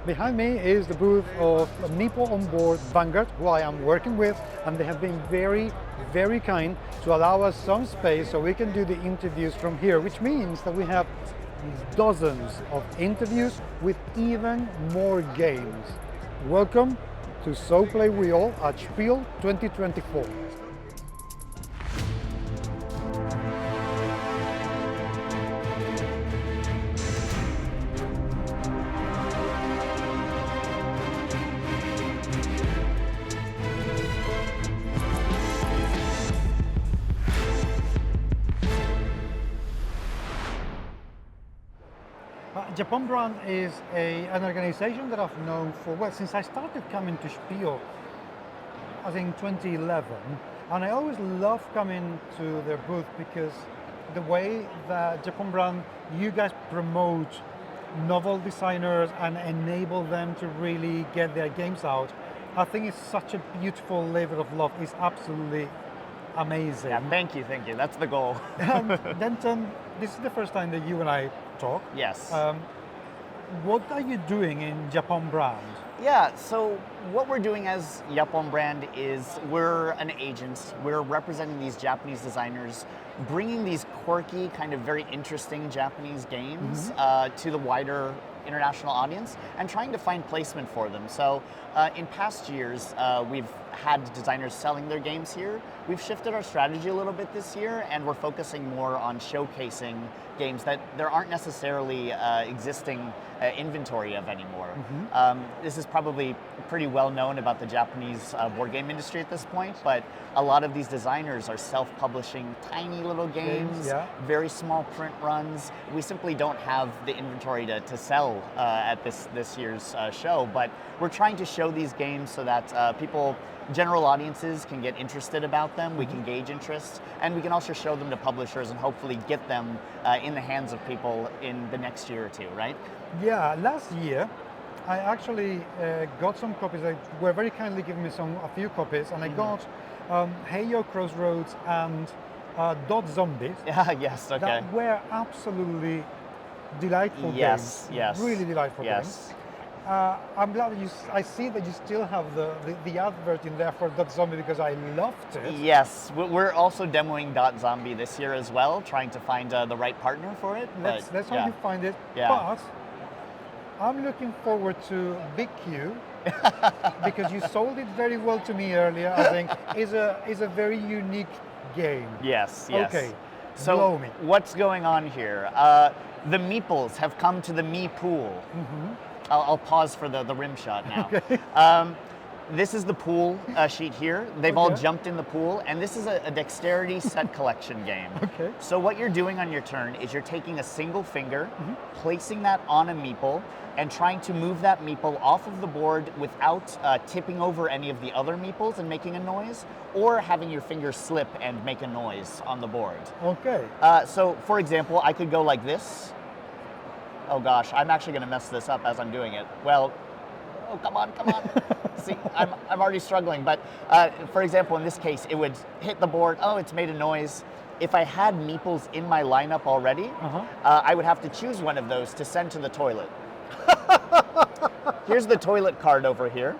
Behind me is the booth of Meeple on Board Vanguard, who I am working with, and they have been very, very kind to allow us some space so we can do the interviews from here, which means that we have dozens of interviews with even more games. Welcome to So Play Wheel at Spiel 2024. Japon Brand is an organization that I've known for, well, since I started coming to Spiel, I think 2011, and I always love coming to their booth because the way that Japon Brand, you guys promote novel designers and enable them to really get their games out, I think it's such a beautiful labor of love. It's absolutely amazing. Yeah, thank you. That's the goal. Denton, this is the first time that you and I talk. Yes. What are you doing in Japon Brand? Yeah, so what we're doing as Japon Brand is we're an agent. We're representing these Japanese designers, bringing these quirky, kind of very interesting Japanese games to the wider international audience and trying to find placement for them. So in past years, we've had designers selling their games here. We've shifted our strategy a little bit this year, and we're focusing more on showcasing games that there aren't necessarily existing inventory of anymore. This is probably pretty well known about the Japanese board game industry at this point, but a lot of these designers are self-publishing tiny little games, very small print runs. We simply don't have the inventory to sell at this year's show, but we're trying to show these games so that people, general audiences, can get interested about them. We can gauge interest, and we can also show them to publishers and hopefully get them in the hands of people in the next year or two, right? Yeah, last year I actually got some copies. They were very kindly giving me a few copies, and I got Hey Yo Crossroads and Dot Zombies. Yes, okay. That were absolutely delightful games. Yes. Really delightful games. I'm glad that I see that you still have the advert in there for Dot Zombie because I loved it. Yes, we're also demoing Dot Zombie this year as well, trying to find the right partner for it. Let's hope you find it. Yeah. But I'm looking forward to Big Q because you sold it very well to me earlier. I think is a very unique game. Yes. Okay. So blow me. What's going on here? The meeples have come to the meeple. I'll pause for the rim shot now. Okay. This is the pool sheet here. They've all jumped in the pool, and this is a dexterity set collection game. Okay. So what you're doing on your turn is you're taking a single finger, placing that on a meeple, and trying to move that meeple off of the board without tipping over any of the other meeples and making a noise, or having your finger slip and make a noise on the board. Okay. So for example, I could go like this. Oh gosh, I'm actually going to mess this up as I'm doing it. Well, oh, come on. See, I'm already struggling. But for example, in this case, it would hit the board. Oh, it's made a noise. If I had meeples in my lineup already, I would have to choose one of those to send to the toilet. Here's the toilet card over here.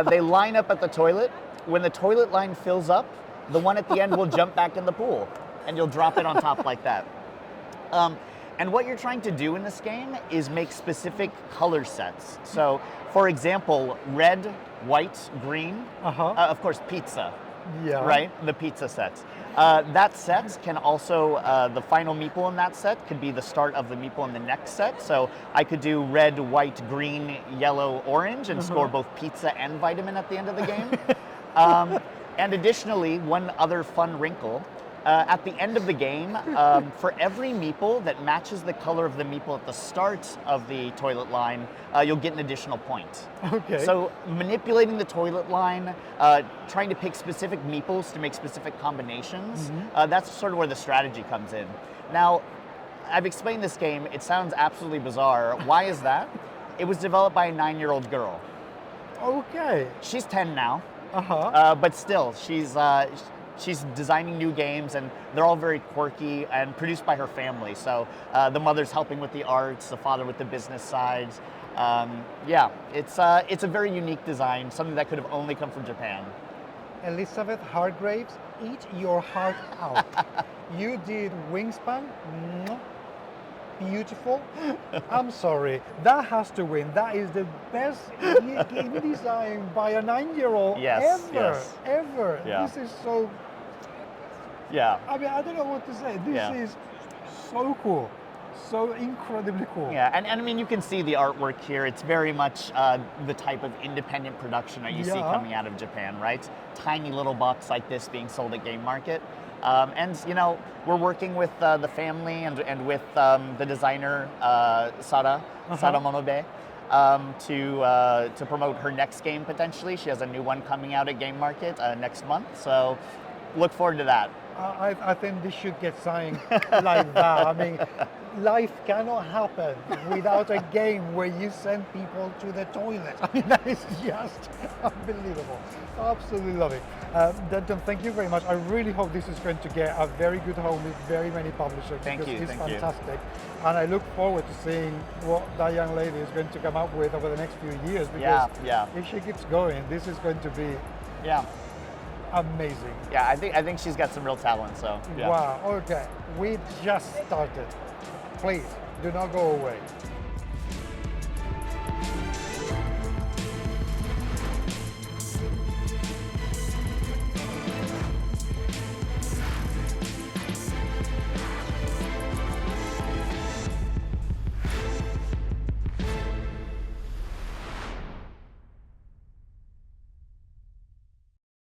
They line up at the toilet. When the toilet line fills up, the one at the end will jump back in the pool, and you'll drop it on top like that. And what you're trying to do in this game is make specific color sets. So, for example, red, white, green, of course, pizza, right? The pizza sets. That set can also, the final meeple in that set could be the start of the meeple in the next set. So I could do red, white, green, yellow, orange, and score both pizza and vitamin at the end of the game. And additionally, one other fun wrinkle, at the end of the game, for every meeple that matches the color of the meeple at the start of the toilet line, you'll get an additional point. Okay. So manipulating the toilet line, trying to pick specific meeples to make specific combinations, that's sort of where the strategy comes in. Now, I've explained this game. It sounds absolutely bizarre. Why is that? It was developed by a 9-year-old girl. Okay. She's 10 now. But still, she's designing new games, and they're all very quirky and produced by her family. So the mother's helping with the arts, the father with the business side. Yeah, it's a very unique design, something that could have only come from Japan. Elizabeth Hargraves, eat your heart out. You did Wingspan. Mwah. Beautiful. I'm sorry. That has to win. That is the best game design by a 9-year-old Yes, ever. yes. Ever. Yeah. This is so. Yeah. I mean, I don't know what to say. This Yeah. is so cool. So incredibly cool. Yeah, and I mean, you can see the artwork here. It's very much the type of independent production that you see Yeah. coming out of Japan, right? Tiny little box like this being sold at Game Market. And, you know, we're working with the family and with the designer, Sara Monobe, to promote her next game potentially. She has a new one coming out at Game Market next month, so look forward to that. I think this should get signed like that. I mean, life cannot happen without a game where you send people to the toilet. I mean, that is just unbelievable. Absolutely love it. Denton, thank you very much. I really hope this is going to get a very good home with very many publishers. Thank because you, it's thank you. fantastic. And I look forward to seeing what that young lady is going to come up with over the next few years. Because Yeah. if she keeps going, this is going to be Yeah. amazing. Yeah, I think she's got some real talent, so yeah. Wow, okay. We just started. Please, do not go away.